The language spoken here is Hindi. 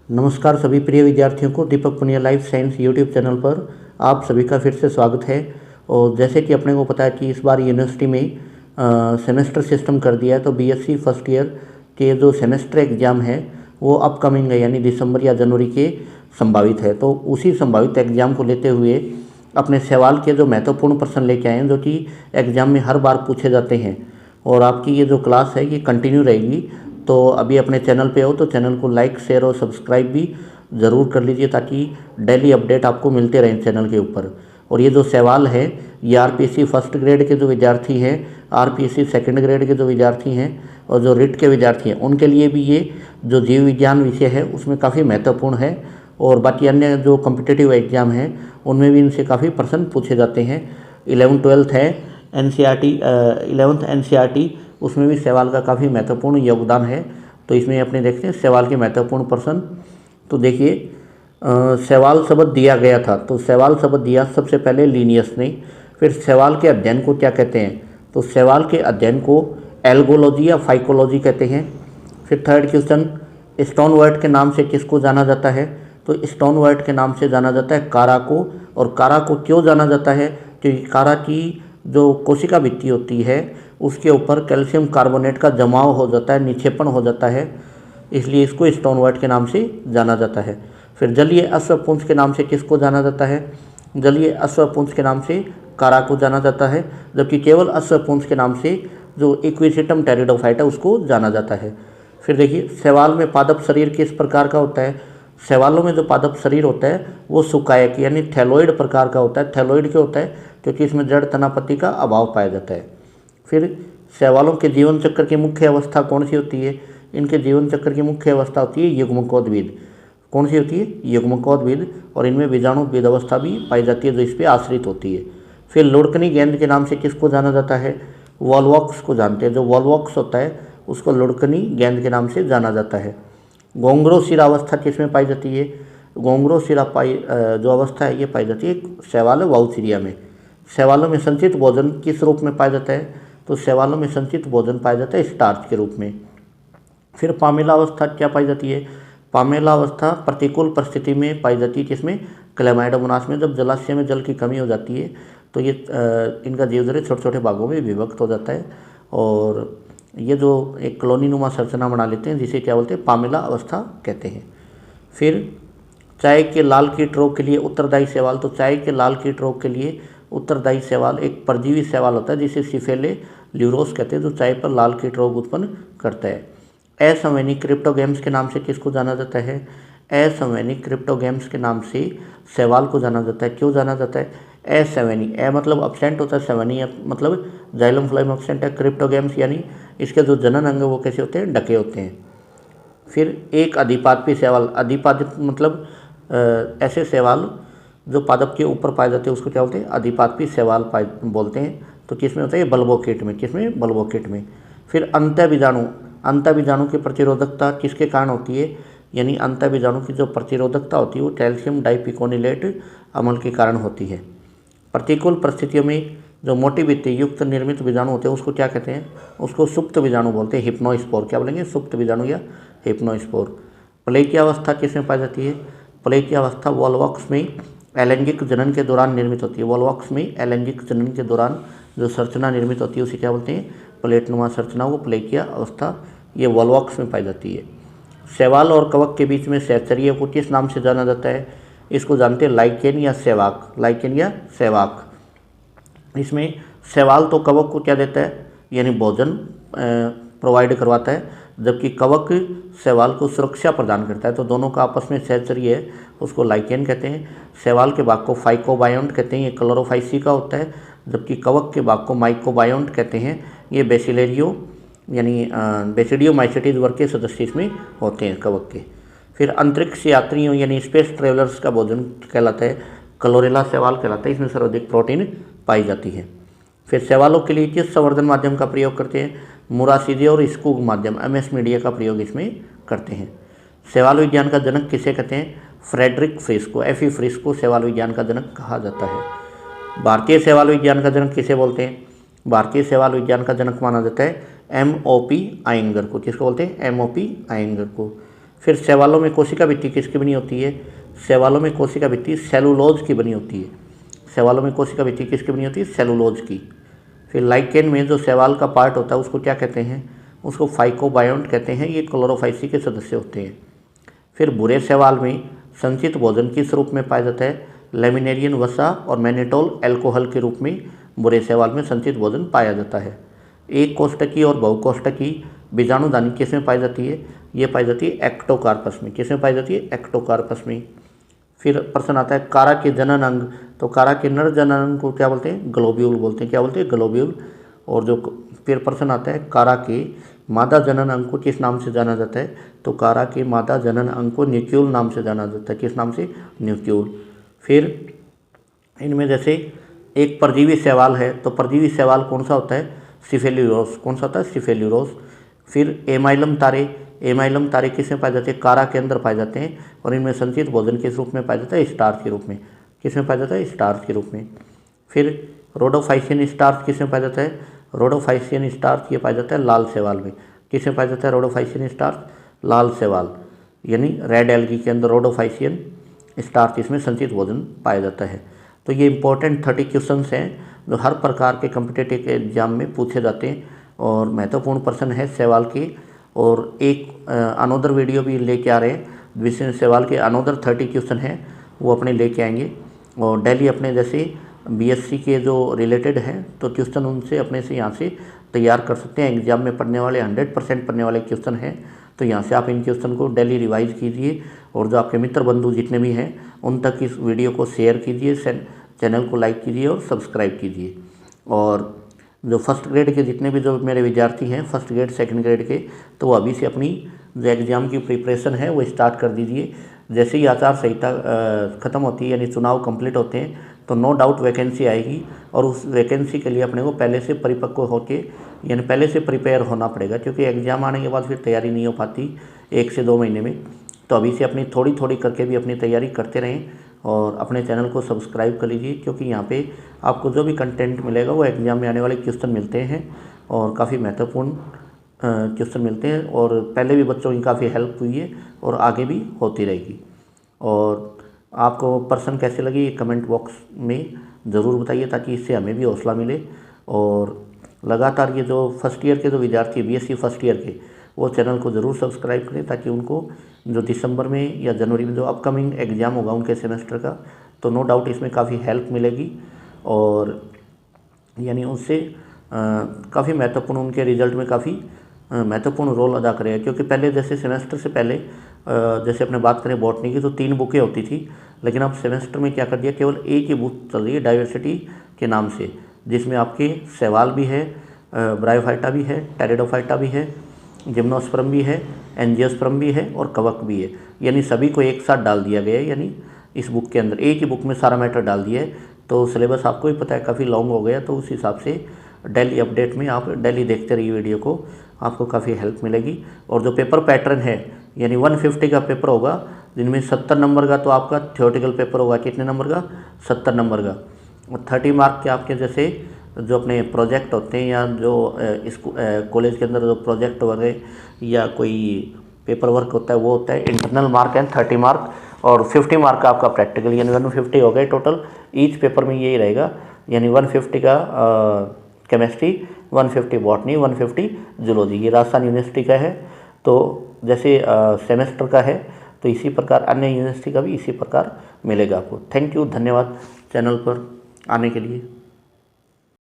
नमस्कार सभी प्रिय विद्यार्थियों को, Deepak Punia life science YouTube channel पर आप सभी का फिर से स्वागत है। और जैसे कि अपने को पता है कि इस बार यूनिवर्सिटी में सेमेस्टर सिस्टम कर दिया है, तो बीएससी फर्स्ट ईयर के जो सेमेस्टर एग्ज़ाम है वो अपकमिंग है, यानी दिसंबर या जनवरी के संभावित है। तो उसी संभावित एग्ज़ाम को लेते हुए अपने सवाल के जो महत्वपूर्ण प्रश्न लेके आए हैं, जो कि एग्ज़ाम में हर बार पूछे जाते हैं। और आपकी ये जो क्लास है ये कंटिन्यू रहेगी। तो अभी अपने चैनल पे हो तो चैनल को लाइक, शेयर और सब्सक्राइब भी ज़रूर कर लीजिए, ताकि डेली अपडेट आपको मिलते रहें चैनल के ऊपर। और ये जो सवाल है ये आरपीएससी फर्स्ट ग्रेड के जो विद्यार्थी हैं, आरपीएससी सेकंड ग्रेड के जो विद्यार्थी हैं और जो रिट के विद्यार्थी हैं, उनके लिए भी ये जो जीव विज्ञान विषय है उसमें काफ़ी महत्वपूर्ण है। और बाकी अन्य जो कॉम्पिटिटिव एग्ज़ाम हैं उनमें भी इनसे काफ़ी प्रश्न पूछे जाते हैं। 11th-12th है एनसीईआरटी, 11th एनसीईआरटी, उसमें भी सवाल का काफ़ी महत्वपूर्ण योगदान है। तो इसमें अपने देखते हैं सवाल के महत्वपूर्ण प्रश्न। तो देखिए, सवाल शब्द दिया गया था, तो सवाल शब्द दिया सबसे पहले लीनियस ने। फिर सवाल के अध्ययन को क्या कहते हैं, तो सवाल के अध्ययन को एल्गोलॉजी या फाइकोलॉजी कहते हैं। फिर थर्ड क्वेश्चन, स्टोनवर्ट के नाम से किसको जाना जाता है, तो स्टोनवर्ट के नाम से जाना जाता है कारा को। और कारा को क्यों जाना जाता है, क्योंकि कारा की जो कोशिका भित्ति होती है उसके ऊपर कैल्शियम कार्बोनेट का जमाव हो जाता है, निक्षेपण हो जाता है, इसलिए इसको स्टोनवर्ट के नाम से जाना जाता है। फिर जलीय अश्वपुंज के नाम से किसको जाना जाता है, जलीय अश्वपुंज के नाम से कारा को जाना जाता है, जबकि केवल अश्वपुंज के नाम से जो इक्विसिटम टेरिडोफाइट है उसको जाना जाता है। फिर देखिए, शैवाल में पादप शरीर किस प्रकार का होता है, शैवालों में जो पादप शरीर होता है वो सुकायक यानी थैलोइड प्रकार का होता है। थैलोइड क्यों होता है, क्योंकि इसमें जड़ तनापति का अभाव पाया जाता है। फिर शैवालों के जीवन चक्र की मुख्य अवस्था कौन सी होती है, इनके जीवन चक्र की मुख्य अवस्था होती है युग्मकोद्भिद। कौन सी होती है, युग्मकोद्भिद। और इनमें बीजाणुद्भिद अवस्था भी पाई जाती है जो इस पर आश्रित होती है। फिर लुड़कनी गेंद के नाम से किसको जाना जाता है, वॉलवॉक्स को जानते हैं। जो वॉलवॉक्स होता है उसको लुड़कनी गेंद के नाम से जाना जाता है। घोंघरो शिरा अवस्था किसमें पाई जाती है, घोंघरो शिरा जो अवस्था है ये पाई जाती है शैवाल वाउसीरिया में। शैवालों में संचित भोजन किस रूप में पाया जाता है, तो शैवालों में संचित भोजन पाया जाता है स्टार्च के रूप में। फिर पामेला अवस्था क्या पाई जाती है, पामेला अवस्था प्रतिकूल परिस्थिति में पाई जाती है, जिसमें क्लेमाइडोमोनास में जब जलाशय में जल की कमी हो जाती है तो ये इनका जीवचक्र छोटे छोटे भागों में विभक्त हो जाता है और ये जो एक कॉलोनी नुमा संरचना बना लेते हैं, जिसे क्या बोलते हैं, पामेला अवस्था कहते हैं। फिर चाय के लाल कीट रोग के लिए उत्तरदायी शैवाल, तो चाय के लाल कीट रोग के लिए उत्तरदायी शैवाल एक परजीवी शैवाल होता है जिसे सिफेले ल्यूरोस कहते हैं, जो चाय पर लाल कीट रोग उत्पन्न करता है। असंवैनिक क्रिप्टोगेम्स के नाम से किसको जाना जाता है, असंवैनिक क्रिप्टोगेम्स के नाम से शैवाल को जाना जाता है। क्यों जाना जाता है, असंवैनिक, ए मतलब अपसेंट होता है, सवैनी मतलब जाइलम फ्लोएम अपसेंट है। क्रिप्टोगेम्स यानी इसके जो जनन अंग वो कैसे होते हैं, ढके होते हैं। फिर एक अधिपादपी शैवाल, अधिपादित मतलब ऐसे शैवाल जो पादप के ऊपर पाए जाते हैं उसको क्या बोलते हैं, अधिपादपी शैवाल बोलते हैं। तो किसमें होता है, बल्बोकेट में। किसमें, बल्बोकेट में। फिर अंतःबीजाणु, अंतःबीजाणु की प्रतिरोधकता किसके कारण होती है, यानी अंतःबीजाणु की जो प्रतिरोधकता होती है वो कैल्शियम डाइपिकोनिलेट अम्ल के कारण होती है। प्रतिकूल परिस्थितियों में जो मोटी भित्ति युक्त निर्मित बीजाणु होते हैं उसको क्या कहते हैं, उसको सुप्त बीजाणु बोलते हैं, हिप्नोस्पोर। क्या बोलेंगे, सुप्त बीजाणु या हिप्नोस्पोर। प्लेकिया अवस्था किसमें पाई जाती है, प्लेकिया अवस्था वॉलवॉक्स में अलैंगिक जनन के दौरान निर्मित होती है। वॉलवॉक्स में अलैंगिक जनन के दौरान जो संरचना निर्मित होती है उसे क्या बोलते हैं, प्लेटनुमा संरचना, वो प्लेकिया अवस्था ये वॉलवॉक्स में पाई जाती है। शैवाल और कवक के बीच में सहचर्य को किस नाम से जाना जाता है, इसको जानते हैं लाइकेन या सहवाक, लाइकेन या सहवाक। इसमें शैवाल तो कवक को क्या देता है, यानी भोजन प्रोवाइड करवाता है, जबकि कवक शैवाल को सुरक्षा प्रदान करता है। तो दोनों का आपस में सहचर्य है, उसको लाइकेन कहते हैं। शैवाल के भाग को फाइकोबायोन्ट कहते हैं, ये क्लोरोफाइसी का होता है, जबकि कवक के भाग को माइकोबायोन्ट कहते हैं, ये बेसिलेरियो यानी बेसिडियोमाइसेटिस वर्ग के सदस्य इसमें होते हैं कवक के। फिर अंतरिक्ष यात्रियों यानी स्पेस ट्रेवलर्स का भोजन कहलाता है, क्लोरेला शैवाल कहलाता है, इसमें सर्वाधिक प्रोटीन पाई जाती है। फिर शैवालों के लिए किस संवर्धन माध्यम का प्रयोग करते हैं, मुरासीजे और स्कूग माध्यम, एमएस मीडिया का प्रयोग इसमें करते हैं। शैवाल विज्ञान का जनक किसे कहते हैं, फ्रेडरिक फ्रिश को, एफी फ्रिश को शैवाल विज्ञान का जनक कहा जाता है। भारतीय शैवाल विज्ञान का जनक किसे बोलते हैं, भारतीय शैवाल विज्ञान का जनक माना जाता है एमओपी आयंगर को। किसको बोलते हैं, एमओपी आयंगर को। फिर शैवालों में कोशिका भित्ति किसकी बनी होती है? शैवालों में कोशिका भित्ति सेलुलोज की बनी होती है। शैवालों में कोशिका भित्ति किसकी बनी होती है? सेलुलोज की। फिर लाइकेन में जो शैवाल का पार्ट होता है उसको क्या कहते हैं? उसको फाइकोबायोन्ट कहते हैं। ये क्लोरोफाइसी के सदस्य होते हैं। फिर भूरे शैवाल में संचित भोजन किस रूप में पाया जाता है? लेमिनेरियन वसा और मैनेटोल एल्कोहल के रूप में भूरे शैवाल में संचित भोजन पाया जाता है। एक कोष्ठकी और बहुकोष्ठकी बीजाणुधानी किसमें पाई जाती है? ये पाई जाती है एक्टोकार्पस में। किसमें पाई जाती है? एक्टोकार्पस में। फिर प्रश्न आता है कारा के जनन अंग, तो कारा के नर जनन अंग को क्या बोलते हैं? ग्लोब्यूल बोलते हैं। क्या बोलते हैं? ग्लोब्यूल। और जो फिर प्रश्न आता है कारा के मादा जनन अंग को किस नाम से जाना जाता है? तो कारा के मादा जनन अंग को न्यूक्यूल नाम से जाना जाता है। किस नाम से? न्यूक्यूल। फिर इनमें जैसे एक परजीवी शैवाल है, तो परजीवी शैवाल कौन सा होता है? सिफेल्यूरोस। कौन सा होता है? सिफेल्यूरोस। फिर एमाइलम तारे, एमाइलम तारे किसमें पाए जाते हैं? कारा के अंदर पाए जाते हैं। और इनमें संचित भोजन किस रूप में पाया जाता है? स्टार्च के रूप में। किसमें पाया जाता है? स्टार्च के रूप में। फिर रोडोफाइसियन स्टार्च किसमें पाया जाता है? रोडोफाइसियन स्टार्च ये पाया जाता है लाल शैवाल में। किसमें पाया जाता है रोडोफाइसियन स्टार्च? लाल शैवाल यानी रेड एल्गी के अंदर रोडोफाइसियन स्टार्च इसमें संचित भोजन पाया जाता है। तो ये इंपॉर्टेंट 30 क्वेश्चंस हैं जो हर प्रकार के कॉम्पिटिटिव एग्जाम में पूछे जाते हैं और महत्वपूर्ण प्रश्न है शैवाल के। और एक अनोदर वीडियो भी लेके आ रहे हैं जिसमें शैवाल के अनोदर 30 क्वेश्चन हैं वो अपने लेके आएंगे। और डेली अपने जैसे बीएससी के जो रिलेटेड हैं तो क्वेश्चन उनसे अपने से यहाँ से तैयार कर सकते हैं। एग्जाम में पढ़ने वाले 100% पढ़ने वाले क्वेश्चन हैं, तो यहाँ से आप इन क्वेश्चन को डेली रिवाइज कीजिए और जो आपके मित्र बंधु जितने भी हैं उन तक इस वीडियो को शेयर कीजिए, चैनल को लाइक कीजिए और सब्सक्राइब कीजिए। और जो फर्स्ट ग्रेड के जितने भी जो मेरे विद्यार्थी हैं फर्स्ट ग्रेड सेकंड ग्रेड के, तो वो अभी से अपनी जो एग्ज़ाम की प्रिपरेशन है वो स्टार्ट कर दीजिए। जैसे ही आचार संहिता ख़त्म होती है यानी चुनाव कंप्लीट होते हैं तो नो डाउट वैकेंसी आएगी और उस वैकेंसी के लिए अपने को पहले से परिपक्व होके यानी पहले से प्रिपेयर होना पड़ेगा, क्योंकि एग्ज़ाम आने के बाद फिर तैयारी नहीं हो पाती 1 से 2 महीने में। तो अभी से अपनी थोड़ी थोड़ी करके भी अपनी तैयारी करते रहें और अपने चैनल को सब्सक्राइब कर लीजिए, क्योंकि यहाँ पे आपको जो भी कंटेंट मिलेगा वो एग्ज़ाम में आने वाले क्वेश्चन मिलते हैं और काफ़ी महत्वपूर्ण क्वेश्चन मिलते हैं और पहले भी बच्चों की काफ़ी हेल्प हुई है और आगे भी होती रहेगी। और आपको पर्सन कैसे लगी ये कमेंट बॉक्स में ज़रूर बताइए ताकि इससे हमें भी हौसला मिले। और लगातार ये जो फर्स्ट ईयर के जो विद्यार्थी बीएससी फर्स्ट ईयर के वो चैनल को ज़रूर सब्सक्राइब करें ताकि उनको जो दिसंबर में या जनवरी में जो अपकमिंग एग्ज़ाम होगा उनके सेमेस्टर का, तो नो डाउट इसमें काफ़ी हेल्प मिलेगी और यानी उससे काफ़ी महत्वपूर्ण उनके रिजल्ट में काफ़ी महत्वपूर्ण रोल अदा करेगा। क्योंकि पहले जैसे सेमेस्टर से पहले जैसे अपने बात करें बॉटनी की तो 3 बुकें होती थी, लेकिन अब सेमेस्टर में क्या कर दिया केवल एक ही बुक चल रही है डाइवर्सिटी के नाम से, जिसमें आपके शैवाल भी है, ब्रायोफाइटा भी है, टेरिडोफाइटा भी है, जिम्नोस्पर्म भी है, एंजियोस्पर्म भी है और कवक भी है। यानी सभी को एक साथ डाल दिया गया है, यानी इस बुक के अंदर एक ही बुक में सारा मैटर डाल दिया है। तो सिलेबस आपको ही पता है काफ़ी लॉन्ग हो गया, तो उस हिसाब से डेली अपडेट में आप डेली देखते रहिए वीडियो को, आपको काफ़ी हेल्प मिलेगी। और जो पेपर पैटर्न है यानी 150 का पेपर होगा, जिनमें 70 नंबर का तो आपका थियोरेटिकल पेपर होगा। कितने नंबर का? 70 नंबर का। और 30 मार्क के आपके जैसे जो अपने प्रोजेक्ट होते हैं या जो इस कॉलेज के अंदर जो प्रोजेक्ट वगैरह या कोई पेपर वर्क होता है वो होता है इंटरनल मार्क है 30 मार्क, और 50 मार्क का आपका प्रैक्टिकल, यानी 150 हो गए टोटल। ईच पेपर में यही रहेगा, यानी 150 का केमिस्ट्री, 150 बॉटनी, 150 जूलॉजी। ये राजस्थान यूनिवर्सिटी का है, तो जैसे सेमेस्टर का है तो इसी प्रकार अन्य यूनिवर्सिटी का भी इसी प्रकार मिलेगा आपको। थैंक यू, धन्यवाद चैनल पर आने के लिए।